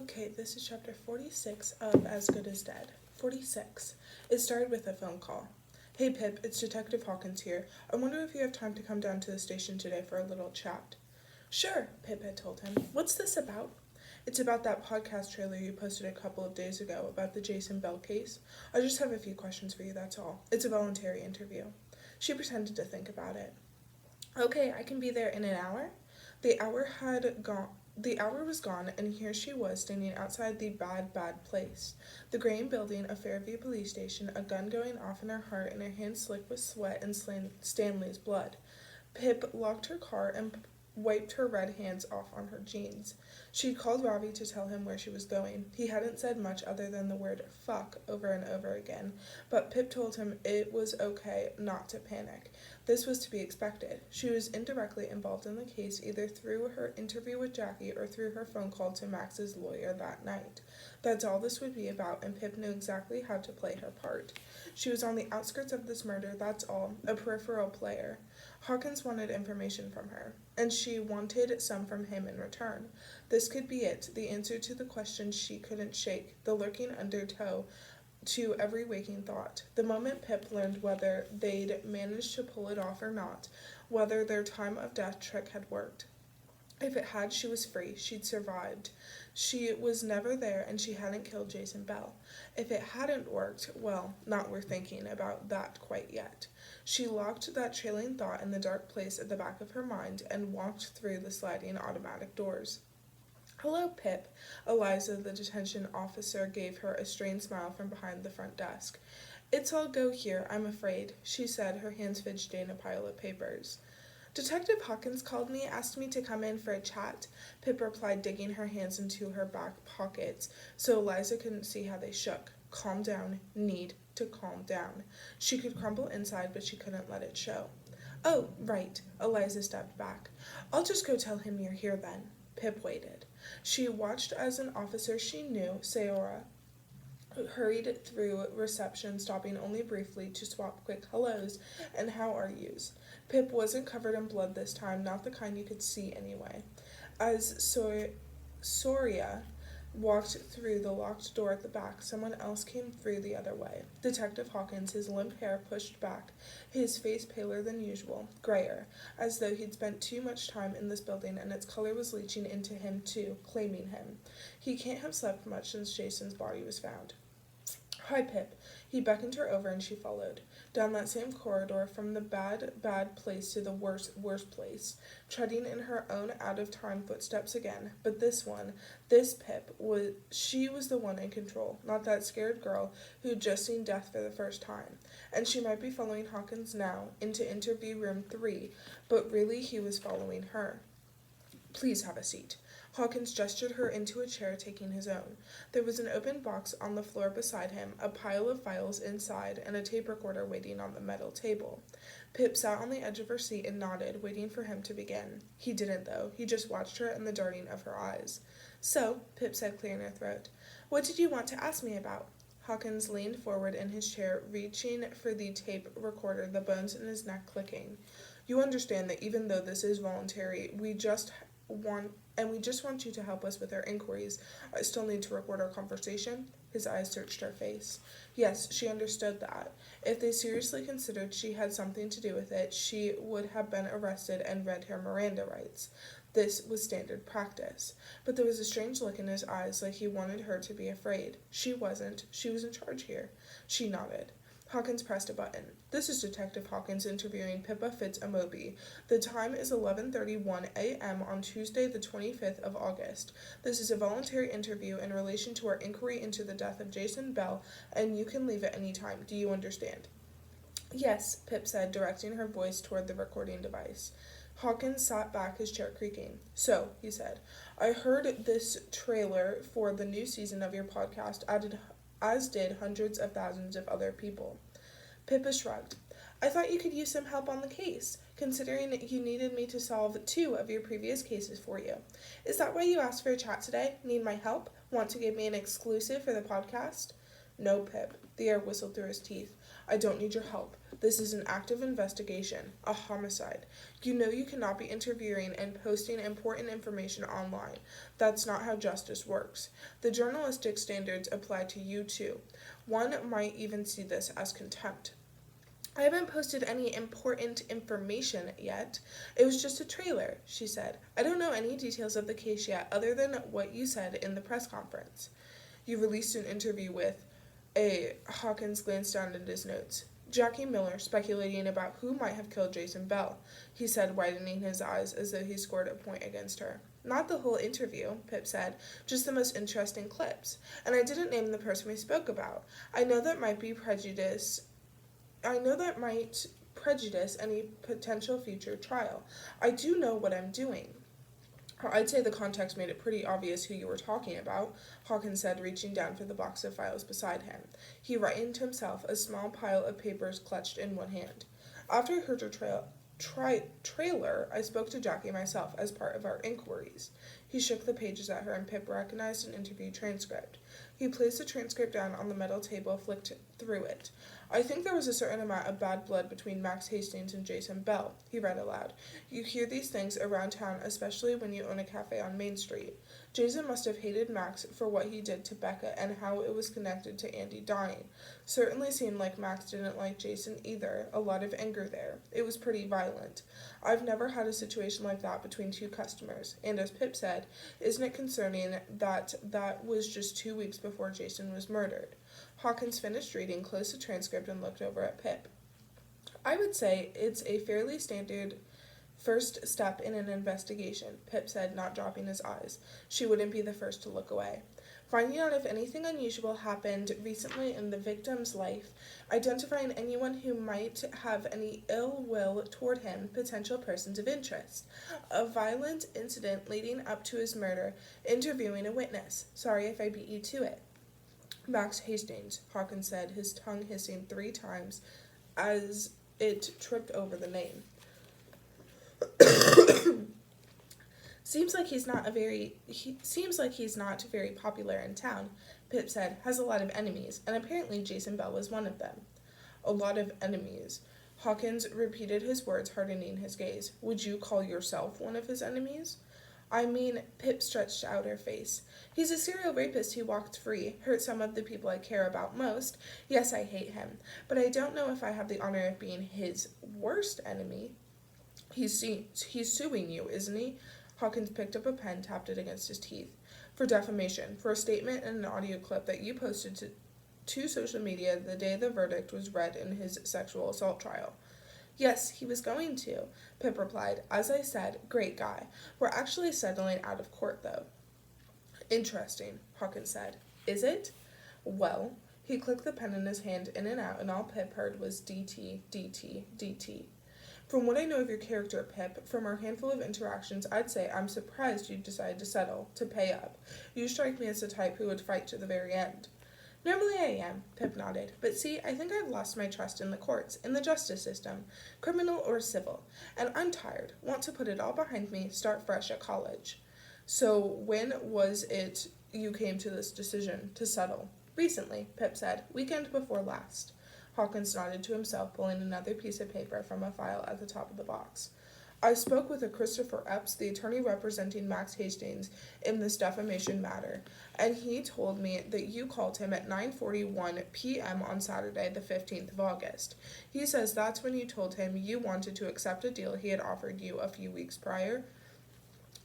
Okay, this is chapter 46 of As Good as Dead. 46. It started with a phone call. Hey Pip, it's Detective Hawkins here. I wonder if you have time to come down to the station today for a little chat. Sure, Pip had told him. What's this about? It's about that podcast trailer you posted a couple of days ago about the Jason Bell case. I just have a few questions for you, that's all. It's a voluntary interview. She pretended to think about it. Okay, I can be there in an hour? The hour was gone, and here she was standing outside the bad place. The grain building of Fairview Police Station, a gun going off in her heart and her hands slick with sweat and Stanley's blood. Pip locked her car and wiped her red hands off on her jeans. She'd called Robbie to tell him where she was going. He hadn't said much other than the word fuck over and over again, but Pip told him it was okay not to panic. This was to be expected. She was indirectly involved in the case either through her interview with Jackie or through her phone call to Max's lawyer that night. That's all this would be about, and Pip knew exactly how to play her part. She was on the outskirts of this murder, that's all, a peripheral player. Hawkins wanted information from her, and she wanted some from him in return. This could be it, the answer to the question she couldn't shake, the lurking undertow to every waking thought. The moment Pip learned whether they'd managed to pull it off or not, whether their time of death trick had worked. If it had, she was free. She'd survived. She was never there, and she hadn't killed Jason Bell. If it hadn't worked, well, not worth thinking about that quite yet. She locked that trailing thought in the dark place at the back of her mind and walked through the sliding automatic doors. Hello, Pip. Eliza, the detention officer, gave her a strained smile from behind the front desk. It's all go here, I'm afraid, she said, her hands fidgeting a pile of papers. Detective Hawkins called me, asked me to come in for a chat, Pip replied, digging her hands into her back pockets so Eliza couldn't see how they shook. Calm down. Need to calm down. She could crumble inside, but she couldn't let it show. Oh, right. Eliza stepped back. I'll just go tell him you're here then. Pip waited. She watched as an officer she knew, Sayora, hurried through reception, stopping only briefly to swap quick hellos and how are yous. Pip wasn't covered in blood this time, not the kind you could see anyway. As Soria walked through the locked door at the back, someone else came through the other way. Detective Hawkins, his limp hair pushed back, his face paler than usual, grayer, as though he'd spent too much time in this building and its color was leaching into him too, claiming him. He can't have slept much since Jason's body was found. Hi, Pip. He beckoned her over and she followed. Down that same corridor from the bad place to the worst place, treading in her own out-of-time footsteps again. But this Pip, she was the one in control, not that scared girl who'd just seen death for the first time. And she might be following Hawkins now, into interview room 3, but really he was following her. Please have a seat. Hawkins gestured her into a chair, taking his own. There was an open box on the floor beside him, a pile of files inside, and a tape recorder waiting on the metal table. Pip sat on the edge of her seat and nodded, waiting for him to begin. He didn't, though. He just watched her and the darting of her eyes. So, Pip said, clearing her throat, what did you want to ask me about? Hawkins leaned forward in his chair, reaching for the tape recorder, the bones in his neck clicking. You understand that even though this is voluntary, we just want you to help us with our inquiries. I still need to record our conversation. His eyes searched her face. Yes, she understood that. If they seriously considered she had something to do with it, she would have been arrested and read her Miranda rights. This was standard practice. But there was a strange look in his eyes, like he wanted her to be afraid. She wasn't. She was in charge here. She nodded. Hawkins pressed a button. This is Detective Hawkins interviewing Pippa Fitz-Amobi. The time is 11:31 a.m. on Tuesday, the 25th of August. This is a voluntary interview in relation to our inquiry into the death of Jason Bell, and you can leave at any time. Do you understand? Yes, Pip said, directing her voice toward the recording device. Hawkins sat back, his chair creaking. So, he said, I heard this trailer for the new season of your podcast as did hundreds of thousands of other people. Pippa shrugged. I thought you could use some help on the case, considering you needed me to solve 2 of your previous cases for you. Is that why you asked for a chat today? Need my help? Want to give me an exclusive for the podcast? No, Pip. The air whistled through his teeth. I don't need your help. This is an active investigation, a homicide. You know you cannot be interviewing and posting important information online. That's not how justice works. The journalistic standards apply to you too. One might even see this as contempt. I haven't posted any important information yet. It was just a trailer, she said. I don't know any details of the case yet other than what you said in the press conference. You released an interview with Hawkins glanced down at his notes. Jackie Miller speculating about who might have killed Jason Bell, he said, widening his eyes as though he scored a point against her. Not the whole interview, Pip said, just the most interesting clips. And I didn't name the person we spoke about. I know that might prejudice any potential future trial. I do know what I'm doing. I'd say the context made it pretty obvious who you were talking about, Hawkins said, reaching down for the box of files beside him. He rightened himself, a small pile of papers clutched in one hand. After I heard your trailer, I spoke to Jackie myself as part of our inquiries. He shook the pages at her, and Pip recognized an interview transcript. He placed the transcript down on the metal table, flicked through it. I think there was a certain amount of bad blood between Max Hastings and Jason Bell, he read aloud. You hear these things around town, especially when you own a cafe on Main Street. Jason must have hated Max for what he did to Becca and how it was connected to Andy dying. Certainly seemed like Max didn't like Jason either. A lot of anger there. It was pretty violent. I've never had a situation like that between two customers. And as Pip said, isn't it concerning that that was just 2 weeks before Jason was murdered? Hawkins finished reading, closed the transcript, and looked over at Pip. I would say it's a fairly standard first step in an investigation, Pip said, not dropping his eyes. She wouldn't be the first to look away. Finding out if anything unusual happened recently in the victim's life, identifying anyone who might have any ill will toward him, potential persons of interest, a violent incident leading up to his murder, interviewing a witness. Sorry if I beat you to it. Max Hastings, Hawkins said, his tongue hissing 3 times as it tripped over the name. Seems like he's not very popular in town, Pip said. Has a lot of enemies, and apparently Jason Bell was one of them. A lot of enemies. Hawkins repeated his words, hardening his gaze. Would you call yourself one of his enemies? I mean, Pip stretched out her face. He's a serial rapist who walked free, hurt some of the people I care about most. Yes, I hate him, but I don't know if I have the honor of being his worst enemy. He's suing you, isn't he? Hawkins picked up a pen, tapped it against his teeth. For defamation, for a statement and an audio clip that you posted to social media the day the verdict was read in his sexual assault trial. Yes, he was going to, Pip replied. As I said, great guy. We're actually settling out of court, though. Interesting, Hawkins said. Is it? Well, he clicked the pen in his hand in and out, and all Pip heard was DT, DT, DT. From what I know of your character, Pip, from our handful of interactions, I'd say I'm surprised you decided to settle, to pay up. You strike me as the type who would fight to the very end. Normally I am, Pip nodded. But see, I think I've lost my trust in the courts, in the justice system, criminal or civil. And I'm tired. Want to put it all behind me, start fresh at college. So when was it you came to this decision to settle? Recently, Pip said. Weekend before last. Hawkins nodded to himself, pulling another piece of paper from a file at the top of the box. I spoke with a Christopher Epps, the attorney representing Max Hastings in this defamation matter, and he told me that you called him at 9:41 p.m. on Saturday, the 15th of August. He says that's when you told him you wanted to accept a deal he had offered you a few weeks prior.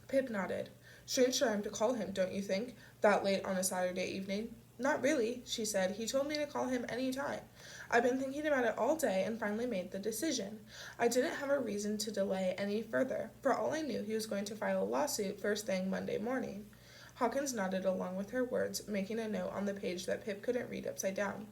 Pip nodded. Strange time to call him, don't you think? That late on a Saturday evening? Not really, she said. He told me to call him any time. I've been thinking about it all day and finally made the decision. I didn't have a reason to delay any further. For all I knew, he was going to file a lawsuit first thing Monday morning. Hawkins nodded along with her words, making a note on the page that Pip couldn't read upside down.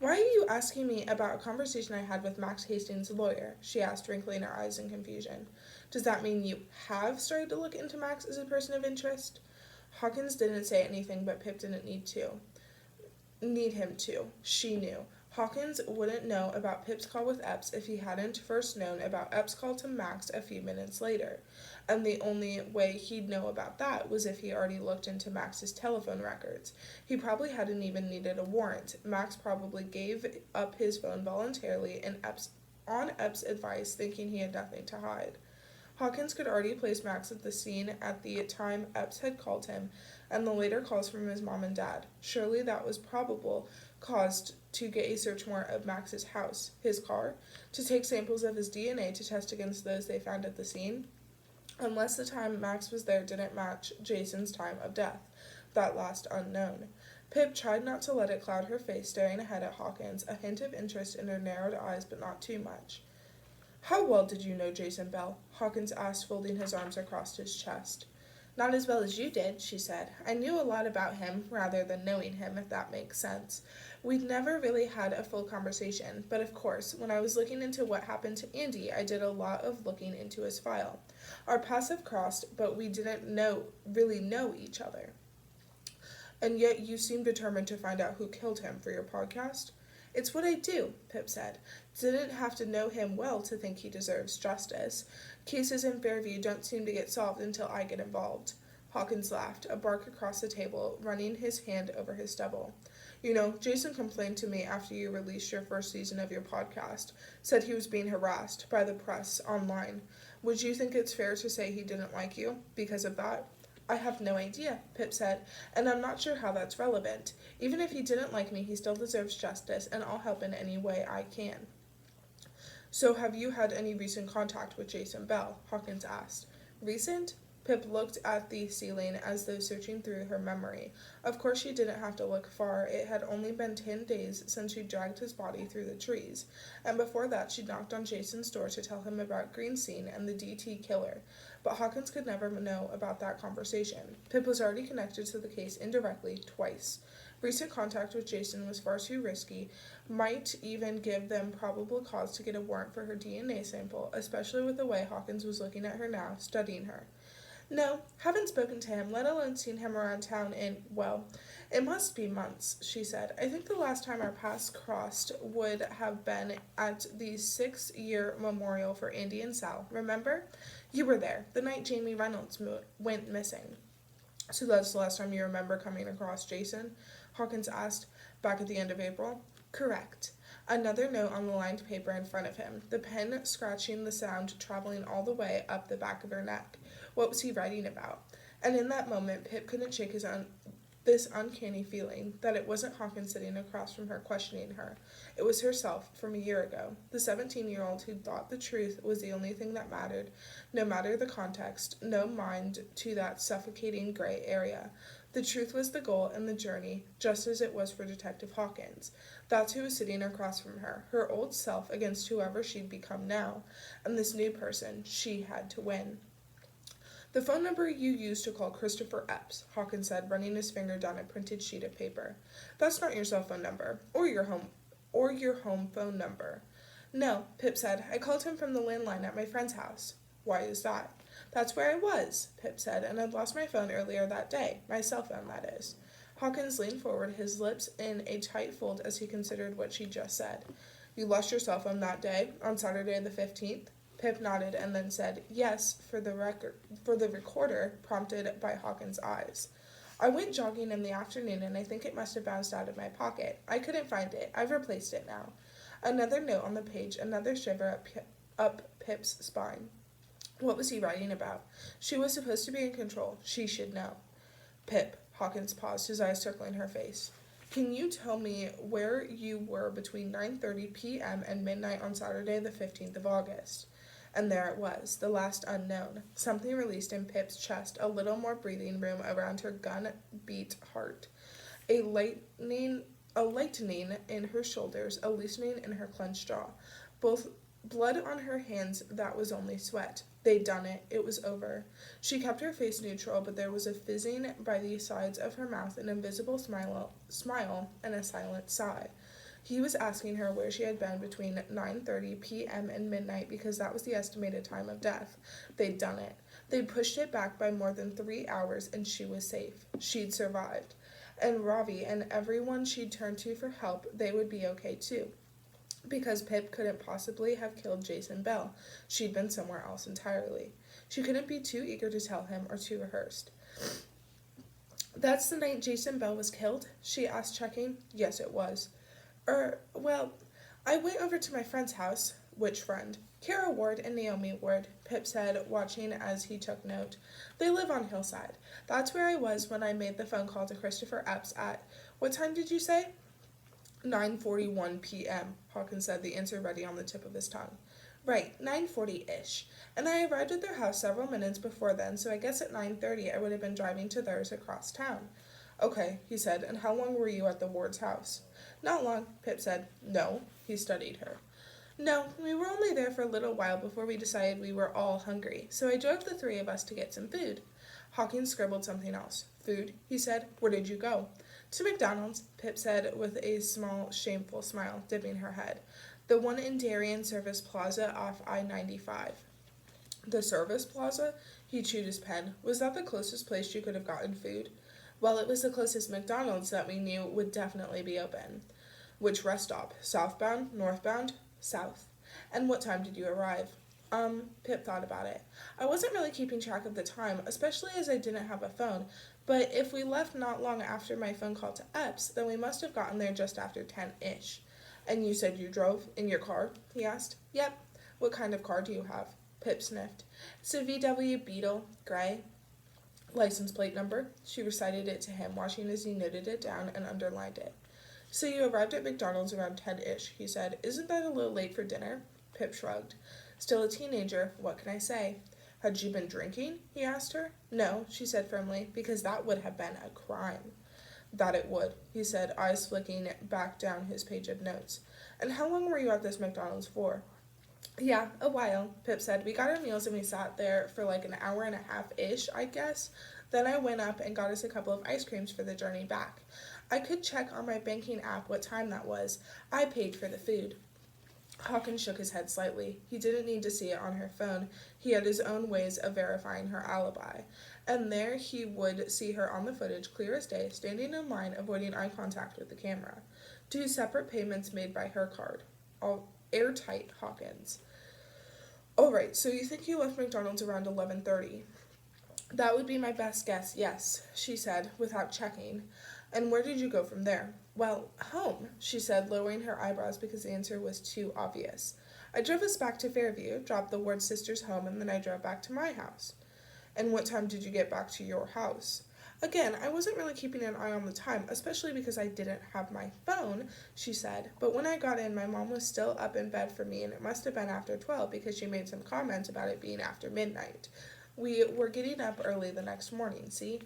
Why are you asking me about a conversation I had with Max Hastings' lawyer? She asked, wrinkling her eyes in confusion. Does that mean you have started to look into Max as a person of interest? Hawkins didn't say anything, but Pip didn't need him to. She knew. Hawkins wouldn't know about Pip's call with Epps if he hadn't first known about Epps' call to Max a few minutes later, and the only way he'd know about that was if he already looked into Max's telephone records. He probably hadn't even needed a warrant. Max probably gave up his phone voluntarily and on Epps' advice, thinking he had nothing to hide. Hawkins could already place Max at the scene at the time Epps had called him, and the later calls from his mom and dad. Surely that was probable cause to get a search warrant of Max's house, his car, to take samples of his DNA to test against those they found at the scene. Unless the time Max was there didn't match Jason's time of death, that last unknown. Pip tried not to let it cloud her face, staring ahead at Hawkins, a hint of interest in her narrowed eyes, but not too much. "How well did you know Jason Bell?" Hawkins asked, folding his arms across his chest. "Not as well as you did," she said. "I knew a lot about him, rather than knowing him, if that makes sense. We'd never really had a full conversation, but of course, when I was looking into what happened to Andy, I did a lot of looking into his file. Our paths have crossed, but we didn't really know each other." "And yet you seem determined to find out who killed him for your podcast?" "It's what I do," Pip said. "Didn't have to know him well to think he deserves justice. Cases in Fairview don't seem to get solved until I get involved." Hawkins laughed, a bark across the table, running his hand over his stubble. "You know, Jason complained to me after you released your first season of your podcast. Said he was being harassed by the press online. Would you think it's fair to say he didn't like you because of that?" "I have no idea," Pip said, "and I'm not sure how that's relevant. Even if he didn't like me, he still deserves justice, and I'll help in any way I can." "So have you had any recent contact with Jason Bell?" Hawkins asked. "Recent?" Pip looked at the ceiling as though searching through her memory. Of course she didn't have to look far. It had only been 10 days since she dragged his body through the trees, and before that she knocked on Jason's door to tell him about Greenstein and the DT killer. But Hawkins could never know about that conversation. Pip was already connected to the case indirectly twice. Recent contact with Jason was far too risky, might even give them probable cause to get a warrant for her DNA sample, especially with the way Hawkins was looking at her now, studying her. "No, haven't spoken to him, let alone seen him around town in, well, it must be months," she said. "I think the last time our paths crossed would have been at the 6-year memorial for Andy and Sal. Remember? You were there, the night Jamie Reynolds went missing." "So that's the last time you remember coming across Jason?" Hawkins asked. "Back at the end of April?" "Correct." Another note on the lined paper in front of him, the pen scratching the sound traveling all the way up the back of her neck. What was he writing about? And in that moment, Pip couldn't shake this uncanny feeling that it wasn't Hawkins sitting across from her questioning her. It was herself from a year ago, the 17-year-old who thought the truth was the only thing that mattered, no matter the context, no mind to that suffocating gray area. The truth was the goal and the journey, just as it was for Detective Hawkins. That's who was sitting across from her, her old self against whoever she'd become now, and this new person she had to win. "The phone number you used to call Christopher Epps," Hawkins said, running his finger down a printed sheet of paper. "That's not your cell phone number, or your home phone number." "No," Pip said. "I called him from the landline at my friend's house." "Why is that?" "That's where I was," Pip said, "and I'd lost my phone earlier that day. My cell phone, that is." Hawkins leaned forward, his lips in a tight fold as he considered what she just said. "You lost your cell phone that day, on Saturday the 15th? Pip nodded and then said, "Yes," for the recorder, prompted by Hawkins' eyes. "I went jogging in the afternoon and I think it must have bounced out of my pocket. I couldn't find it. I've replaced it now." Another note on the page, another shiver up Pip's spine. What was he writing about? She was supposed to be in control. She should know. "Pip," Hawkins paused, his eyes circling her face. "Can you tell me where you were between 9:30 p.m. and midnight on Saturday the 15th of August? And there it was, the last unknown. Something released in Pip's chest, a little more breathing room around her gun-beat heart. A lightening in her shoulders, a loosening in her clenched jaw. Both blood on her hands that was only sweat. They'd done it. It was over. She kept her face neutral, but there was a fizzing by the sides of her mouth, an invisible smile, and a silent sigh. He was asking her where she had been between 9:30 p.m. and midnight because that was the estimated time of death. They'd done it. They'd pushed it back by more than 3 hours, and she was safe. She'd survived. And Ravi and everyone she'd turn to for help, they would be okay too. Because Pip couldn't possibly have killed Jason Bell. She'd been somewhere else entirely. She couldn't be too eager to tell him or too rehearsed. "That's the night Jason Bell was killed?" she asked, checking. "Yes, it was." Well, I went over to my friend's house." "Which friend?" "Kara Ward and Naomi Ward," Pip said, watching as he took note. "They live on Hillside. That's where I was when I made the phone call to Christopher Epps at— what time did you say?" 9:41 p.m., Hawkins said, the answer ready on the tip of his tongue. "Right, 9:40-ish. And I arrived at their house several minutes before then, so I guess at 9:30 I would have been driving to theirs across town." "Okay," he said, "and how long were you at the Ward's house?" "Not long," Pip said. "No?" He studied her. "No, we were only there for a little while before we decided we were all hungry, so I drove the three of us to get some food." Hawkins scribbled something else. "Food?" he said. "Where did you go?" "To McDonald's," Pip said with a small, shameful smile, dipping her head. "The one in Darien Service Plaza off I-95. "The Service Plaza?" He chewed his pen. "Was that the closest place you could have gotten food?" "Well, it was the closest McDonald's that we knew would definitely be open." "Which rest stop? Southbound? Northbound?" "South." "And what time did you arrive?" Pip thought about it. "I wasn't really keeping track of the time, especially as I didn't have a phone, but if we left not long after my phone call to Epps, then we must have gotten there just after 10-ish. "And you said you drove? In your car?" he asked. "Yep." "What kind of car do you have?" Pip sniffed. "It's a VW Beetle, gray." "License plate number?" She recited it to him, watching as he noted it down and underlined it. "So you arrived at McDonald's around 10-ish, he said. "Isn't that a little late for dinner?" Pip shrugged. "Still a teenager, what can I say?" "Had you been drinking?" he asked her. "No," she said firmly, "because that would have been a crime." "That it would," he said, eyes flicking back down his page of notes. "And how long were you at this McDonald's for?" "Yeah, a while," Pip said. "We got our meals and we sat there for like an hour and a half-ish, I guess. Then I went up and got us a couple of ice creams for the journey back. I could check on my banking app what time that was. I paid for the food." Hawkins shook his head slightly. He didn't need to see it on her phone. He had his own ways of verifying her alibi. And there he would see her on the footage, clear as day, standing in line, avoiding eye contact with the camera. 2 separate payments made by her card. All airtight, Hawkins. "All right, so you think you left McDonald's around 11:30. "That would be my best guess, yes," she said, without checking. "And where did you go from there?" "Well, home," she said, lowering her eyebrows because the answer was too obvious. "I drove us back to Fairview, dropped the Ward sisters home, and then I drove back to my house." "And what time did you get back to your house?" "Again, I wasn't really keeping an eye on the time, especially because I didn't have my phone," she said. "But when I got in, my mom was still up in bed for me, and it must have been after 12 because she made some comments about it being after midnight. We were getting up early the next morning, see?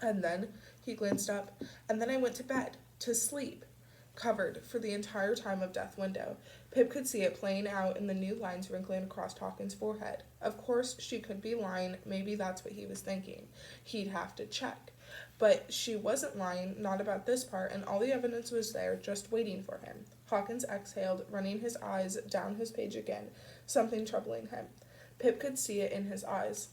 And then," he glanced up, "and then I went to bed, to sleep." Covered for the entire time of Death Window. Pip could see it playing out in the new lines wrinkling across Hawkins' forehead. Of course, she could be lying. Maybe that's what he was thinking. He'd have to check. But she wasn't lying, not about this part, and all the evidence was there, just waiting for him. Hawkins exhaled, running his eyes down his page again, something troubling him. Pip could see it in his eyes.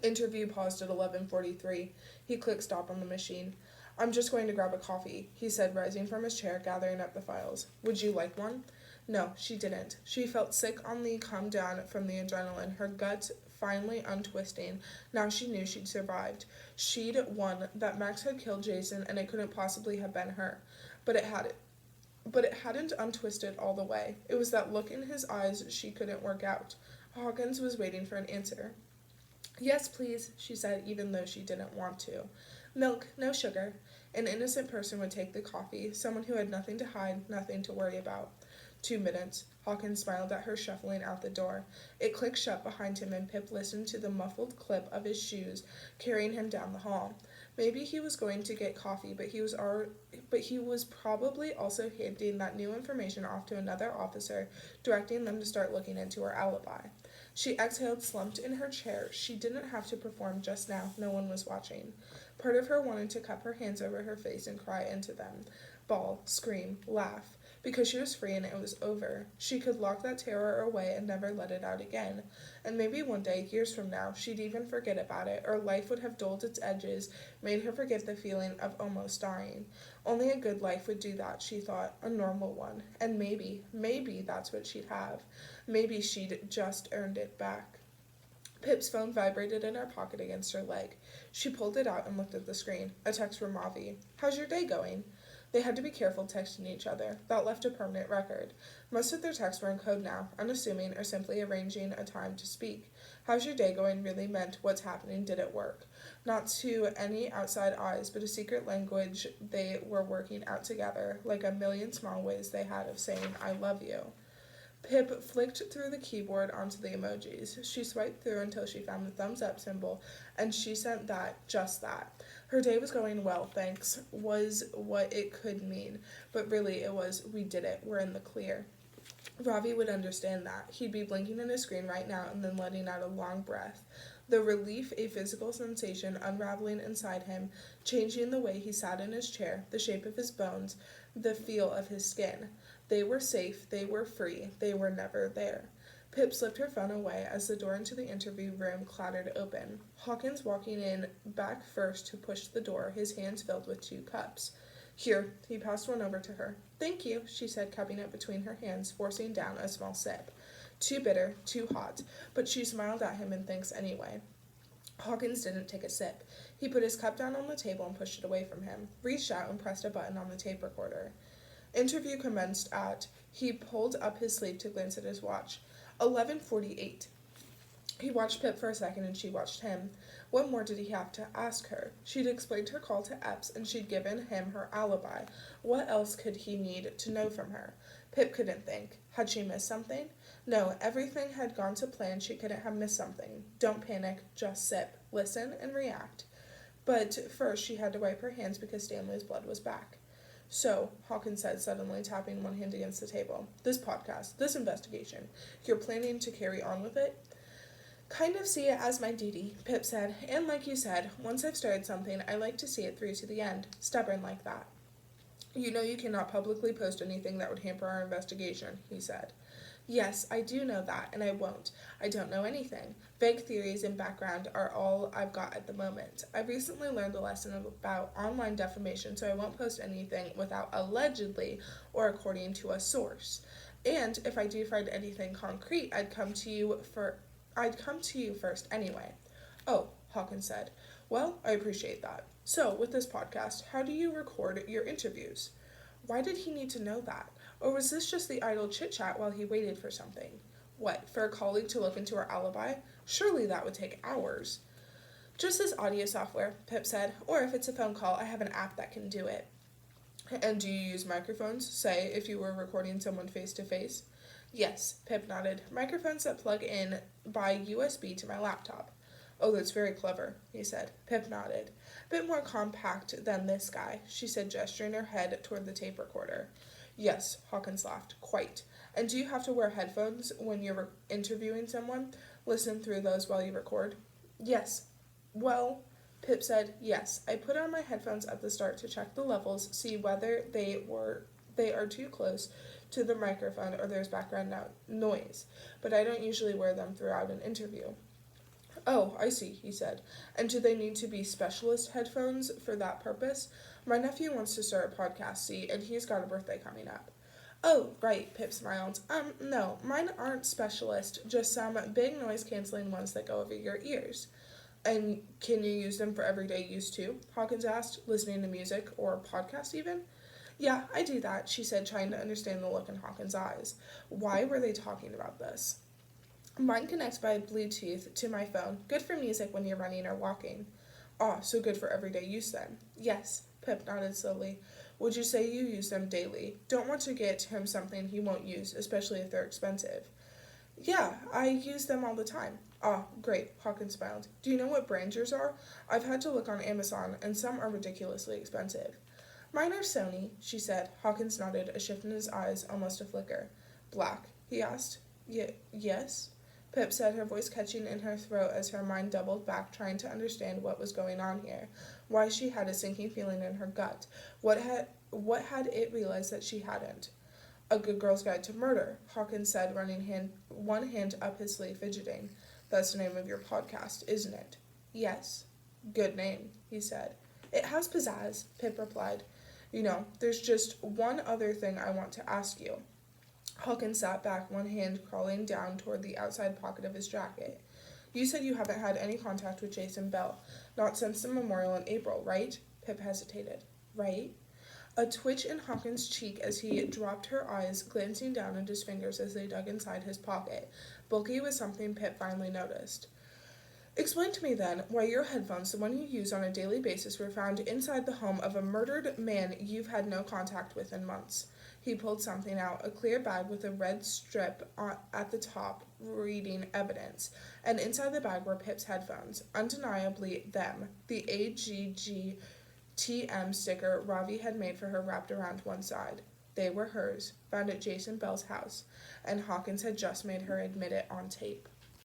Interview paused at 11:43. He clicked stop on the machine. "I'm just going to grab a coffee," he said, rising from his chair, gathering up the files. "Would you like one?" No, she didn't. She felt sick on the come down from the adrenaline, her guts finally untwisting. Now she knew she'd survived. She'd won, that Max had killed Jason, and it couldn't possibly have been her. But it hadn't untwisted all the way. It was that look in his eyes she couldn't work out. Hawkins was waiting for an answer. "Yes, please," she said, even though she didn't want to. "Milk, no sugar." An innocent person would take the coffee, someone who had nothing to hide, nothing to worry about. 2 minutes. Hawkins smiled at her, shuffling out the door. It clicked shut behind him, and Pip listened to the muffled clip of his shoes carrying him down the hall. Maybe he was going to get coffee, but he was probably also handing that new information off to another officer, directing them to start looking into her alibi. She exhaled, slumped in her chair. She didn't have to perform just now. No one was watching. Part of her wanted to cup her hands over her face and cry into them. Bawl, scream, laugh. because she was free and it was over. She could lock that terror away and never let it out again. And maybe one day, years from now, she'd even forget about it, or life would have dulled its edges, made her forget the feeling of almost dying. Only a good life would do that, she thought, a normal one. And maybe that's what she'd have. Maybe she'd just earned it back. Pip's phone vibrated in her pocket against her leg. She pulled it out and looked at the screen. A text from Ravi. "How's your day going?" They had to be careful texting each other. That left a permanent record. Most of their texts were in code now, unassuming or simply arranging a time to speak. "How's your day going" really meant what's happening, did it work? Not to any outside eyes, but a secret language they were working out together, like a million small ways they had of saying, "I love you." Pip flicked through the keyboard onto the emojis. She swiped through until she found the thumbs up symbol, and she sent that, just that. Her day was going well, thanks, was what it could mean. But really, it was, "We did it, we're in the clear." Ravi would understand that. He'd be blinking at his screen right now and then letting out a long breath. The relief, a physical sensation unraveling inside him, changing the way he sat in his chair, the shape of his bones, the feel of his skin. They were safe, they were free, they were never there. Pip slipped her phone away as the door into the interview room clattered open. Hawkins walking in back first to push the door, his hands filled with 2 cups. "Here," he passed one over to her. "Thank you," she said, cupping it between her hands, forcing down a small sip. Too bitter, too hot, but she smiled at him in thanks anyway. Hawkins didn't take a sip. He put his cup down on the table and pushed it away from him, reached out and pressed a button on the tape recorder. Interview commenced at, he pulled up his sleeve to glance at his watch, 11:48. He watched Pip for a second and she watched him. What more did he have to ask her? She'd explained her call to Epps and she'd given him her alibi. What else could he need to know from her? Pip couldn't think. Had she missed something? No, everything had gone to plan. She couldn't have missed something. Don't panic, just sip, listen, and react. But first she had to wipe her hands because Stanley's blood was back. "So," Hawkins said, suddenly tapping one hand against the table, "this podcast, this investigation, you're planning to carry on with it?" "Kind of see it as my duty," Pip said, "and like you said, once I've started something, I like to see it through to the end, stubborn like that." "You know you cannot publicly post anything that would hamper our investigation," he said. "Yes, I do know that, and I won't. I don't know anything. Vague theories and background are all I've got at the moment. I recently learned a lesson about online defamation, so I won't post anything without allegedly or according to a source. And if I do find anything concrete, I'd come to you first anyway." "Oh," Hawkins said. "Well, I appreciate that. So, with this podcast, how do you record your interviews?" Why did he need to know that? Or was this just the idle chit-chat while he waited for something? What, for a colleague to look into her alibi? Surely that would take hours. "Just this audio software," Pip said. "Or if it's a phone call, I have an app that can do it." "And do you use microphones, say, if you were recording someone face-to-face?" "Yes," Pip nodded. "Microphones that plug in by USB to my laptop." "Oh, that's very clever," he said. Pip nodded. "Bit more compact than this guy," she said, gesturing her head toward the tape recorder. "Yes," Hawkins laughed. "Quite. And do you have to wear headphones when you're interviewing someone? Listen through those while you record?" "Yes." "Well," Pip said, "yes. I put on my headphones at the start to check the levels, see whether they are too close to the microphone or there's background noise. But I don't usually wear them throughout an interview." "Oh, I see," he said. "And do they need to be specialist headphones for that purpose? My nephew wants to start a podcast, see, and he's got a birthday coming up." "Oh, right," Pip smiled. No, mine aren't specialist, just some big noise-canceling ones that go over your ears." "And can you use them for everyday use too?" Hawkins asked, "listening to music, or podcast even?" "Yeah, I do that," she said, trying to understand the look in Hawkins' eyes. Why were they talking about this? "Mine connects by Bluetooth to my phone. Good for music when you're running or walking." "Ah, so good for everyday use then." "Yes," Pip nodded slowly. "Would you say you use them daily? Don't want to get him something he won't use, especially if they're expensive." "Yeah, I use them all the time." "Ah, great," Hawkins smiled. "Do you know what brands yours are? I've had to look on Amazon, and some are ridiculously expensive." "Mine are Sony," she said. Hawkins nodded, a shift in his eyes, almost a flicker. "Black?" he asked. Yes?" Pip said, her voice catching in her throat as her mind doubled back, trying to understand what was going on here, why she had a sinking feeling in her gut. What had it realized that she hadn't? A Good Girl's Guide to Murder, Hawkins said, running one hand up his sleeve, fidgeting. That's the name of your podcast, isn't it? Yes. Good name, he said. It has pizzazz, Pip replied. There's just one other thing I want to ask you. Hawkins sat back, one hand crawling down toward the outside pocket of his jacket. You said you haven't had any contact with Jason Bell, not since the memorial in April, right? Pip hesitated. Right? A twitch in Hawkins' cheek as he dropped her eyes, glancing down at his fingers as they dug inside his pocket, bulky with something Pip finally noticed. Explain to me, then, why your headphones, the one you use on a daily basis, were found inside the home of a murdered man you've had no contact with in months. He pulled something out, a clear bag with a red strip at the top reading evidence, and inside the bag were Pip's headphones, undeniably them, the AGGTM sticker Ravi had made for her wrapped around one side. They were hers, found at Jason Bell's house, and Hawkins had just made her admit it on tape.